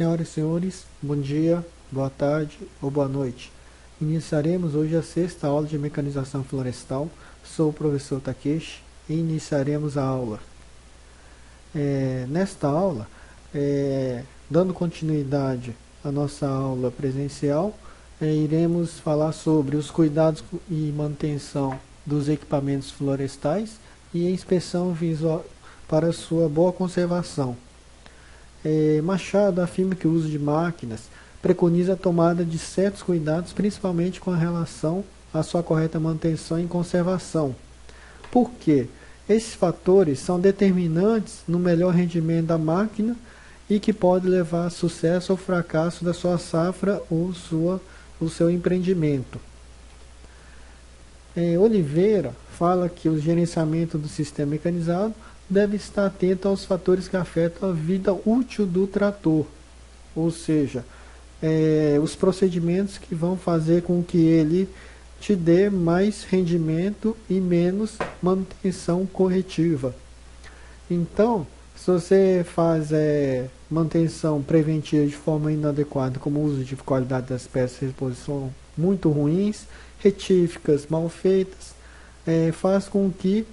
senhoras e senhores, bom dia, boa tarde ou boa noite. Iniciaremos hoje a sexta aula de mecanização florestal. Sou o professor Takeshi e iniciaremos a aula. Nesta aula, dando continuidade à nossa aula presencial, iremos falar sobre os cuidados e manutenção dos equipamentos florestais e a inspeção visual para sua boa conservação. Machado afirma que o uso de máquinas preconiza a tomada de certos cuidados, principalmente com relação à sua correta manutenção e conservação. Por quê? Esses fatores são determinantes no melhor rendimento da máquina e que pode levar a sucesso ou fracasso da sua safra ou o seu empreendimento. Oliveira fala que o gerenciamento do sistema mecanizado deve estar atento aos fatores que afetam a vida útil do trator, ou seja, os procedimentos que vão fazer com que ele te dê mais rendimento e menos manutenção corretiva. Então, se você faz manutenção preventiva de forma inadequada, como o uso de qualidade das peças de reposição muito ruins, retíficas mal feitas, faz com que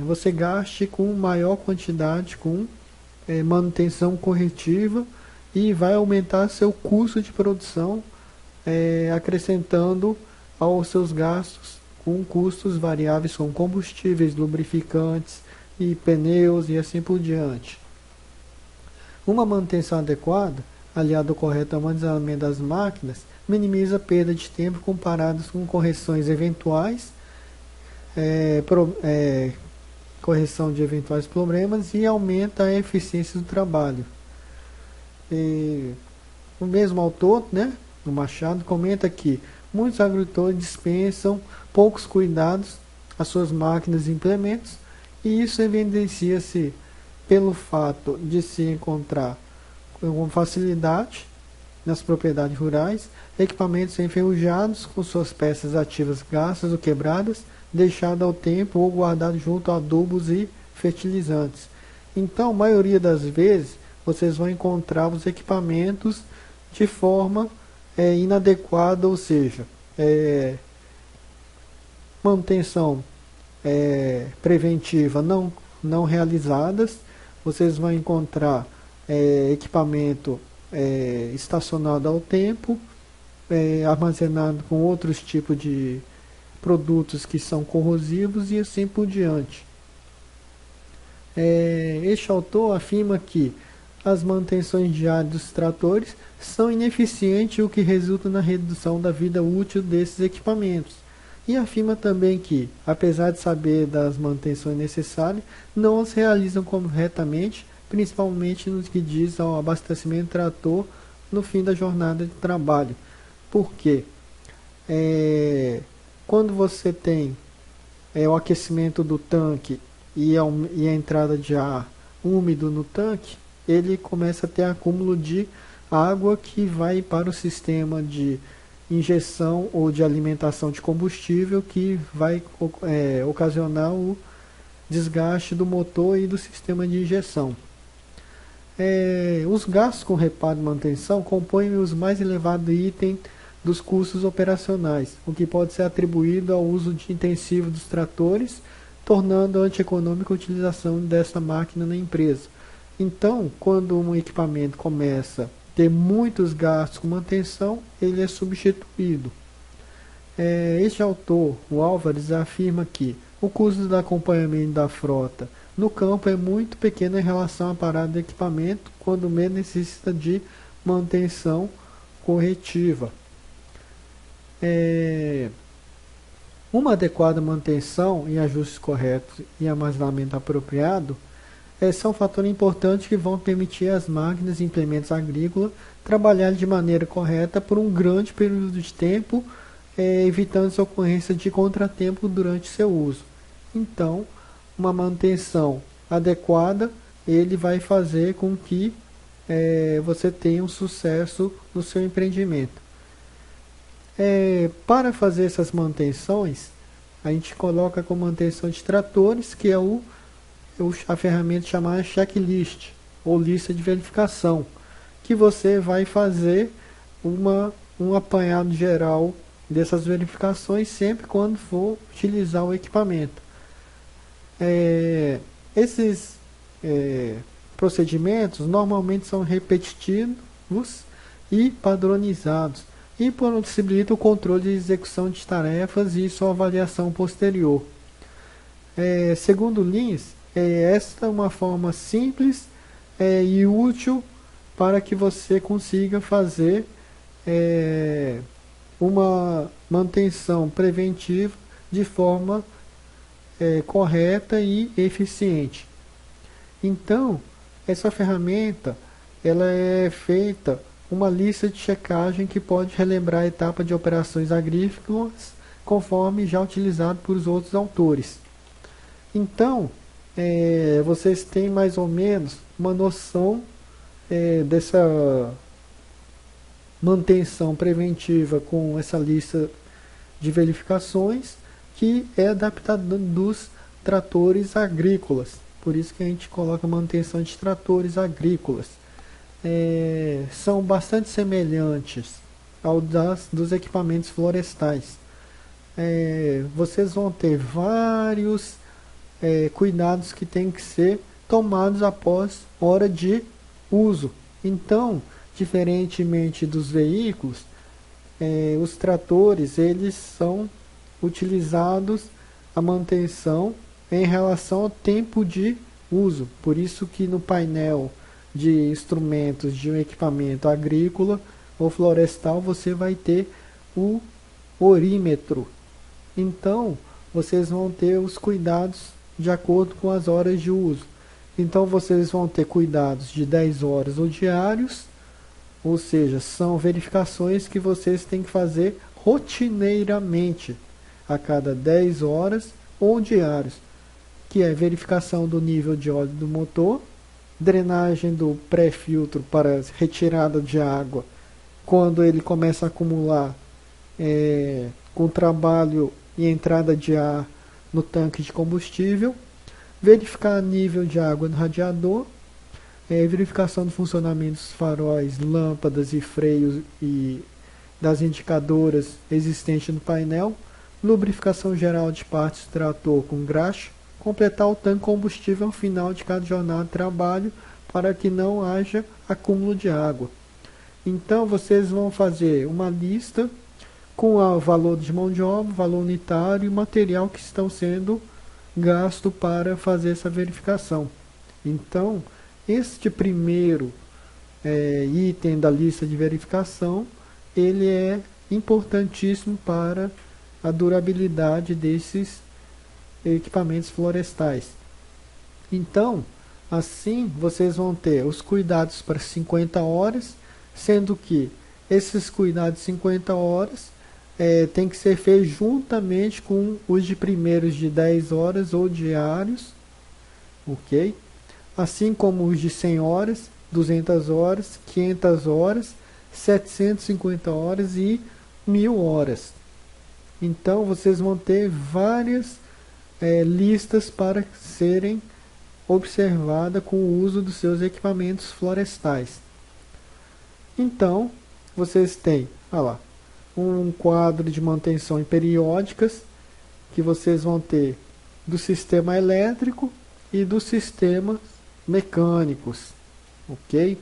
você gaste com maior quantidade com manutenção corretiva e vai aumentar seu custo de produção, acrescentando aos seus gastos com custos variáveis como combustíveis, lubrificantes e pneus e assim por diante. Uma manutenção adequada, aliada ao correto armazenamento das máquinas, minimiza a perda de tempo comparadas com correções eventuais, correção de eventuais problemas e aumenta a eficiência do trabalho. O mesmo autor, o Machado, comenta que muitos agricultores dispensam poucos cuidados às suas máquinas e implementos, e isso evidencia-se pelo fato de se encontrar com facilidade nas propriedades rurais equipamentos enferrujados com suas peças ativas gastas ou quebradas, deixadas ao tempo ou guardados junto a adubos e fertilizantes. Então, a maioria das vezes, vocês vão encontrar os equipamentos de forma inadequada, ou seja, manutenção preventiva não realizadas. Vocês vão encontrar equipamento estacionado ao tempo, armazenado com outros tipos de produtos que são corrosivos e assim por diante. Este autor afirma que as manutenções diárias dos tratores são ineficientes, o que resulta na redução da vida útil desses equipamentos. E afirma também que, apesar de saber das manutenções necessárias, não as realizam corretamente, principalmente no que diz ao abastecimento do trator no fim da jornada de trabalho. Por quê? Quando você tem o aquecimento do tanque e a entrada de ar úmido no tanque, ele começa a ter acúmulo de água que vai para o sistema de injeção ou de alimentação de combustível, que vai ocasionar o desgaste do motor e do sistema de injeção. Os gastos com reparo e manutenção compõem os mais elevados itens dos custos operacionais, o que pode ser atribuído ao uso intensivo dos tratores, tornando antieconômica a utilização dessa máquina na empresa. Então, quando um equipamento começa a ter muitos gastos com manutenção, ele é substituído. Este autor, o Álvares, afirma que o custo do acompanhamento da frota no campo é muito pequeno em relação à parada do equipamento, quando menos necessita de manutenção corretiva. Uma adequada manutenção e ajustes corretos e armazenamento apropriado são fatores importantes que vão permitir às máquinas e implementos agrícolas trabalhar de maneira correta por um grande período de tempo, evitando a ocorrência de contratempo durante seu uso. Então, uma manutenção adequada, ele vai fazer com que você tenha um sucesso no seu empreendimento. Para fazer essas manutenções, a gente coloca como manutenção de tratores, que é a ferramenta chamada checklist, ou lista de verificação. que você vai fazer um apanhado geral dessas verificações sempre quando for utilizar o equipamento. Esses procedimentos normalmente são repetitivos e padronizados e possibilitam o controle de execução de tarefas e sua avaliação posterior. Segundo Lins, esta é uma forma simples e útil para que você consiga fazer uma manutenção preventiva de forma correta e eficiente. Então, essa ferramenta ela é feita uma lista de checagem que pode relembrar a etapa de operações agrícolas conforme já utilizado por os outros autores. Então, vocês têm mais ou menos uma noção dessa manutenção preventiva com essa lista de verificações que é adaptada dos tratores agrícolas. Por isso que a gente coloca manutenção de tratores agrícolas. São bastante semelhantes ao dos equipamentos florestais. Vocês vão ter vários cuidados que têm que ser tomados após hora de uso. Então, diferentemente dos veículos, os tratores eles são utilizados a manutenção em relação ao tempo de uso. Por isso que no painel de instrumentos de um equipamento agrícola ou florestal você vai ter o orímetro. Então, vocês vão ter os cuidados de acordo com as horas de uso. Então, vocês vão ter cuidados de 10 horas ou diários, ou seja, são verificações que vocês têm que fazer rotineiramente, a cada 10 horas ou diários, que é verificação do nível de óleo do motor, drenagem do pré-filtro para retirada de água, quando ele começa a acumular com trabalho e entrada de ar no tanque de combustível, verificar nível de água no radiador, verificação do funcionamento dos faróis, lâmpadas e freios e das indicadoras existentes no painel, lubrificação geral de partes do trator com graxa, completar o tanque de combustível ao final de cada jornada de trabalho para que não haja acúmulo de água. Então vocês vão fazer uma lista com o valor de mão de obra, valor unitário e material que estão sendo gasto para fazer essa verificação. Então, este primeiro item da lista de verificação, ele é importantíssimo para a durabilidade desses equipamentos florestais. Então, assim vocês vão ter os cuidados para 50 horas, sendo que esses cuidados de 50 horas tem que ser feito juntamente com os de primeiros de 10 horas ou diários, ok? Assim como os de 100 horas, 200 horas, 500 horas, 750 horas e 1000 horas. Então vocês vão ter várias listas para serem observadas com o uso dos seus equipamentos florestais. Então vocês têm um quadro de manutenção periódicas que vocês vão ter do sistema elétrico e dos sistemas mecânicos, ok?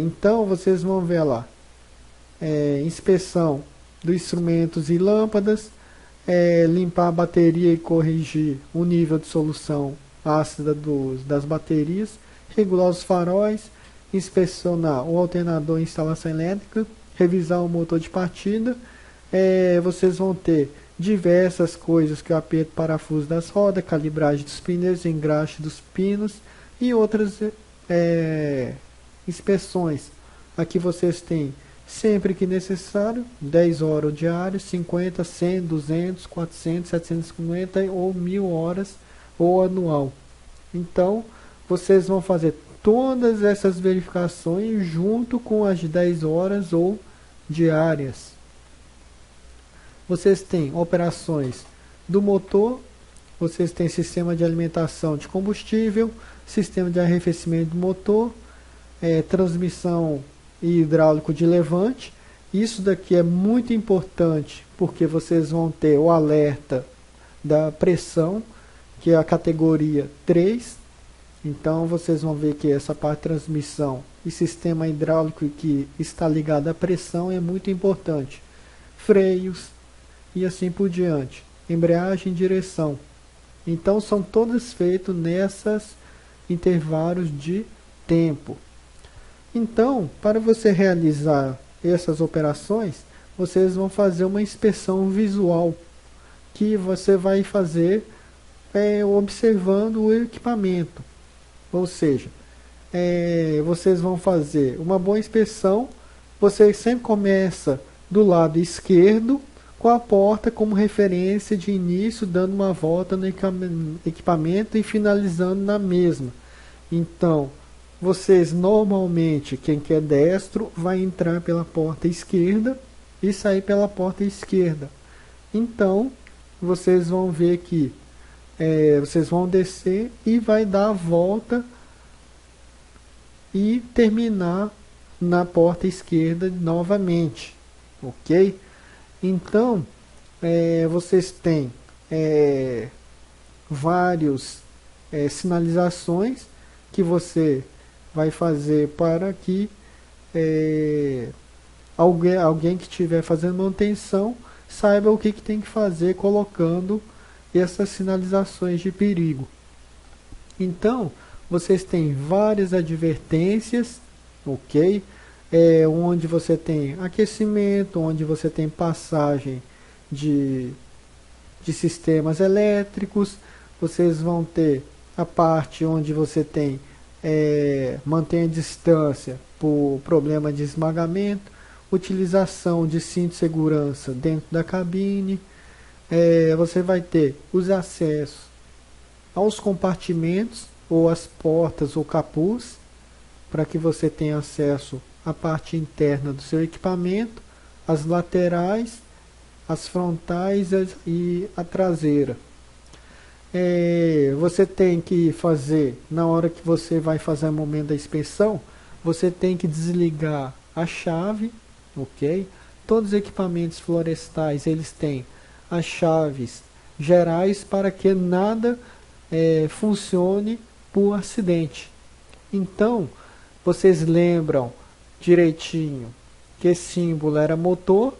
Então vocês vão ver lá inspeção dos instrumentos e lâmpadas, limpar a bateria e corrigir o nível de solução ácida das baterias, regular os faróis, inspecionar o alternador e instalação elétrica, revisar o motor de partida. Vocês vão ter diversas coisas, que é o aperto parafuso das rodas, calibragem dos pneus, engraxe dos pinos e outras inspeções. Aqui vocês têm sempre que necessário, 10 horas diárias, 50, 100, 200, 400, 750 ou 1000 horas ou anual. Então, vocês vão fazer todas essas verificações junto com as 10 horas ou diárias. Vocês têm operações do motor, vocês têm sistema de alimentação de combustível, sistema de arrefecimento do motor, transmissão e hidráulico de levante. Isso daqui é muito importante porque vocês vão ter o alerta da pressão, que é a categoria 3. Então vocês vão ver que essa parte de transmissão e sistema hidráulico que está ligado à pressão é muito importante. Freios e assim por diante. Embreagem e direção. Então são todos feitos nesses intervalos de tempo. Então, para você realizar essas operações, vocês vão fazer uma inspeção visual, que você vai fazer observando o equipamento. Ou seja, vocês vão fazer uma boa inspeção. Você sempre começa do lado esquerdo, com a porta como referência de início, dando uma volta no equipamento e finalizando na mesma. Então, vocês normalmente, quem quer destro, vai entrar pela porta esquerda e sair pela porta esquerda. Então, vocês vão ver que vocês vão descer e vai dar a volta e terminar na porta esquerda novamente, ok? Então, vocês têm várias sinalizações que você vai fazer para que alguém que estiver fazendo manutenção saiba o que tem que fazer colocando essas sinalizações de perigo. Então, vocês têm várias advertências, ok? Onde você tem aquecimento, onde você tem passagem de sistemas elétricos. Vocês vão ter a parte onde você tem mantém a distância por problema de esmagamento, utilização de cinto de segurança dentro da cabine. Você vai ter os acessos aos compartimentos ou as portas ou capuz, para que você tenha acesso à parte interna do seu equipamento, as laterais, as frontais e a traseira. Você tem que fazer, na hora que você vai fazer o momento da inspeção, você tem que desligar a chave, ok? Todos os equipamentos florestais, eles têm as chaves gerais para que nada funcione por acidente. Então, vocês lembram direitinho que esse símbolo era motor,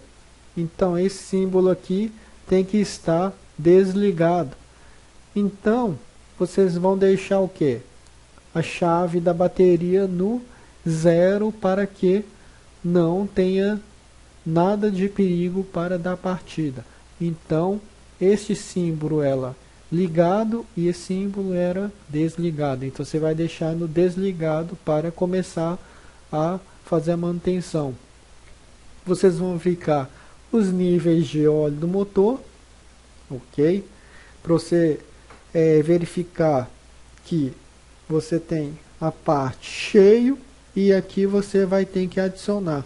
então esse símbolo aqui tem que estar desligado. Então, vocês vão deixar o que? A chave da bateria no 0 para que não tenha nada de perigo para dar partida. Então, este símbolo era ligado e esse símbolo era desligado. Então, você vai deixar no desligado para começar a fazer a manutenção. Vocês vão verificar os níveis de óleo do motor, ok? Para você verificar que você tem a parte cheio e aqui você vai ter que adicionar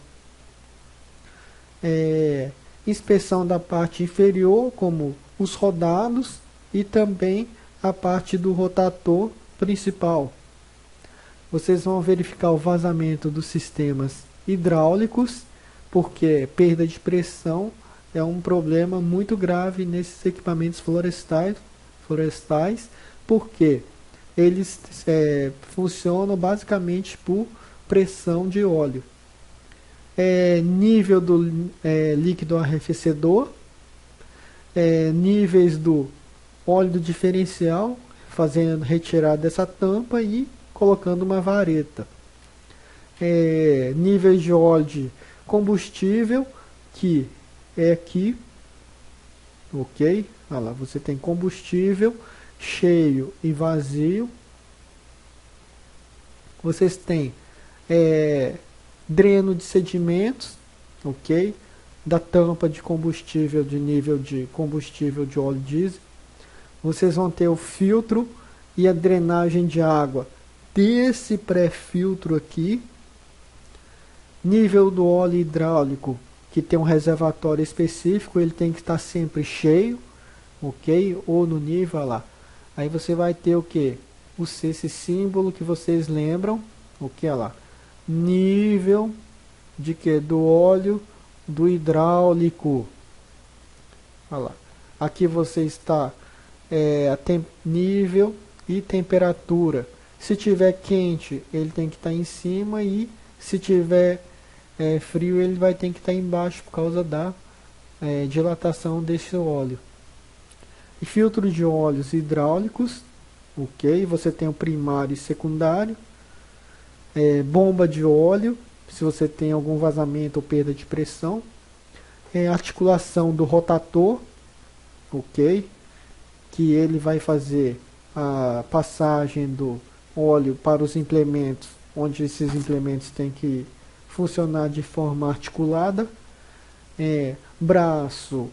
inspeção da parte inferior, como os rodados, e também a parte do rotator principal. Vocês vão verificar o vazamento dos sistemas hidráulicos, porque perda de pressão é um problema muito grave nesses equipamentos florestais, porque eles funcionam basicamente por pressão de óleo. Nível do líquido arrefecedor, níveis do óleo do diferencial, fazendo retirada dessa tampa e colocando uma vareta. Níveis de óleo de combustível, que é aqui, ok? Olha lá, você tem combustível cheio e vazio. Vocês têm dreno de sedimentos, ok? Da tampa de combustível, de nível de combustível de óleo diesel. Vocês vão ter o filtro e a drenagem de água desse pré-filtro aqui. Nível do óleo hidráulico, que tem um reservatório específico, ele tem que estar sempre cheio, ok? Ou no nível, olha lá. Aí você vai ter o que? Esse símbolo que vocês lembram, ok? Olha lá. nível de que? Do óleo do hidráulico. Olha lá. Aqui você está nível e temperatura. Se tiver quente, ele tem que estar em cima, e se tiver frio, ele vai ter que estar embaixo por causa da dilatação desse óleo. E filtro de óleos hidráulicos, ok? Você tem o primário e secundário. Bomba de óleo, se você tem algum vazamento ou perda de pressão. Articulação do rotator, ok? Que ele vai fazer a passagem do óleo para os implementos, onde esses implementos têm que funcionar de forma articulada. Braço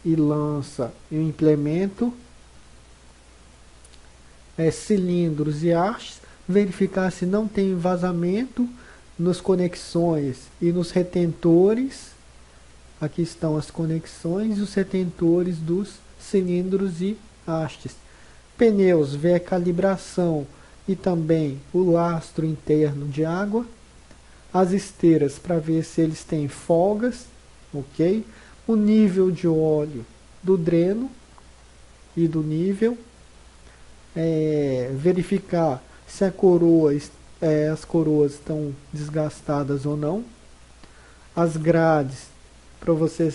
e lança e o implemento. Cilindros e hastes, verificar se não tem vazamento nas conexões e nos retentores. Aqui estão as conexões e os retentores dos cilindros e hastes. Pneus, ver a calibração e também o lastro interno de água. As esteiras, para ver se eles têm folgas, ok? O nível de óleo do dreno e do nível. Verificar se as coroas estão desgastadas ou não. As grades, para você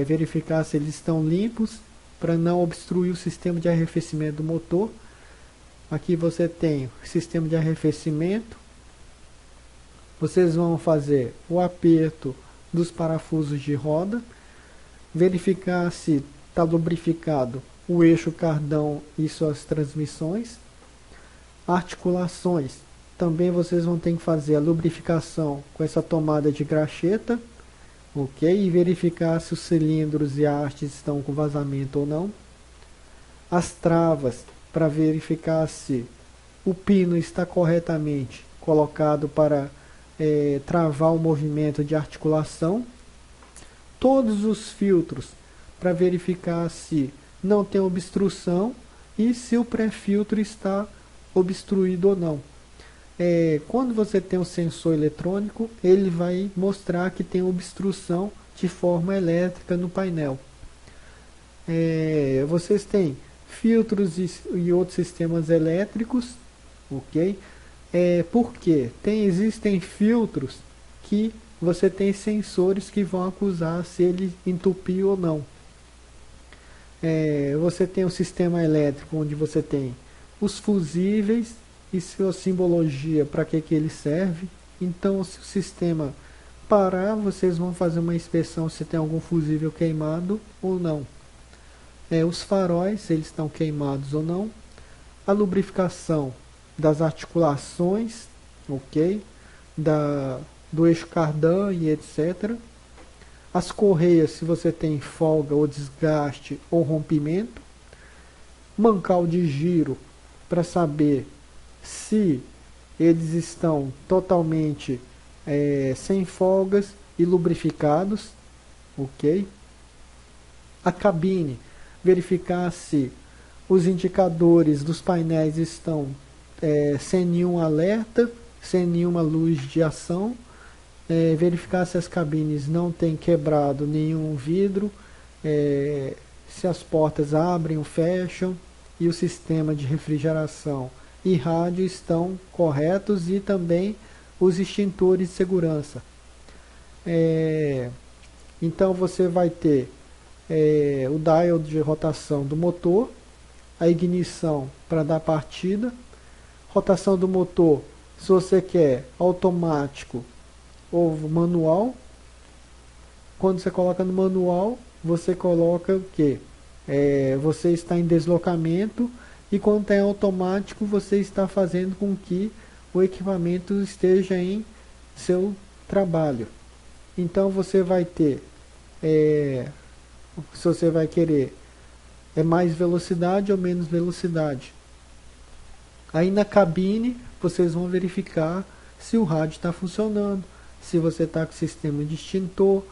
verificar se eles estão limpos, para não obstruir o sistema de arrefecimento do motor. Aqui você tem o sistema de arrefecimento. Vocês vão fazer o aperto dos parafusos de roda, verificar se está lubrificado o eixo cardão e suas transmissões. Articulações, também vocês vão ter que fazer a lubrificação com essa tomada de graxeta, ok? E verificar se os cilindros e hastes estão com vazamento ou não. As travas, para verificar se o pino está corretamente colocado para travar o movimento de articulação. Todos os filtros, para verificar se não tem obstrução e se o pré-filtro está obstruído ou não. Quando você tem um sensor eletrônico, ele vai mostrar que tem obstrução de forma elétrica no painel. Vocês têm filtros e outros sistemas elétricos, ok? Porque existem filtros que você tem sensores que vão acusar se ele entupiu ou não. Você tem um sistema elétrico onde você tem os fusíveis e sua simbologia, para que ele serve. Então, se o sistema parar, vocês vão fazer uma inspeção se tem algum fusível queimado ou não. Os faróis, eles estão queimados ou não. A lubrificação das articulações, ok? Do eixo cardan e etc. As correias, se você tem folga ou desgaste ou rompimento. Mancal de giro, para saber se eles estão totalmente sem folgas e lubrificados, ok? A cabine, verificar se os indicadores dos painéis estão sem nenhum alerta, sem nenhuma luz de ação. Verificar se as cabines não têm quebrado nenhum vidro, se as portas abrem ou fecham, e o sistema de refrigeração e rádio estão corretos, e também os extintores de segurança. Então você vai ter o dial de rotação do motor, a ignição para dar partida, rotação do motor se você quer automático ou manual. Quando você coloca no manual, você coloca o que? Você está em deslocamento, e quando está em automático, você está fazendo com que o equipamento esteja em seu trabalho. Então você vai ter, se você vai querer mais velocidade ou menos velocidade. Aí na cabine vocês vão verificar se o rádio está funcionando, se você está com o sistema de extintor,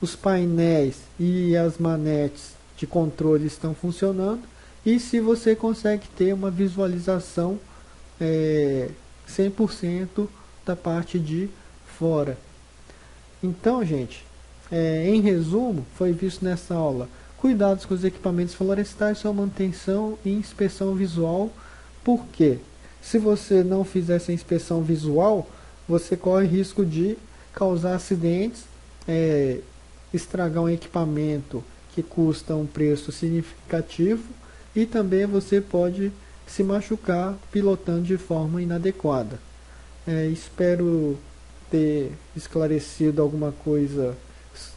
os painéis e as manetes de controle estão funcionando, e se você consegue ter uma visualização 100% da parte de fora. Então, gente, em resumo, foi visto nessa aula cuidados com os equipamentos florestais, sua manutenção e inspeção visual. Por quê? Se você não fizer essa inspeção visual, você corre risco de causar acidentes, estragar um equipamento que custa um preço significativo, e também você pode se machucar pilotando de forma inadequada. Espero ter esclarecido alguma coisa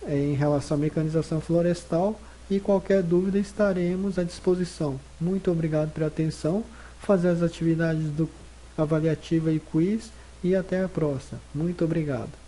em relação à mecanização florestal, e qualquer dúvida estaremos à disposição. Muito obrigado pela atenção, fazer as atividades do avaliativa e quiz, e até a próxima. Muito obrigado.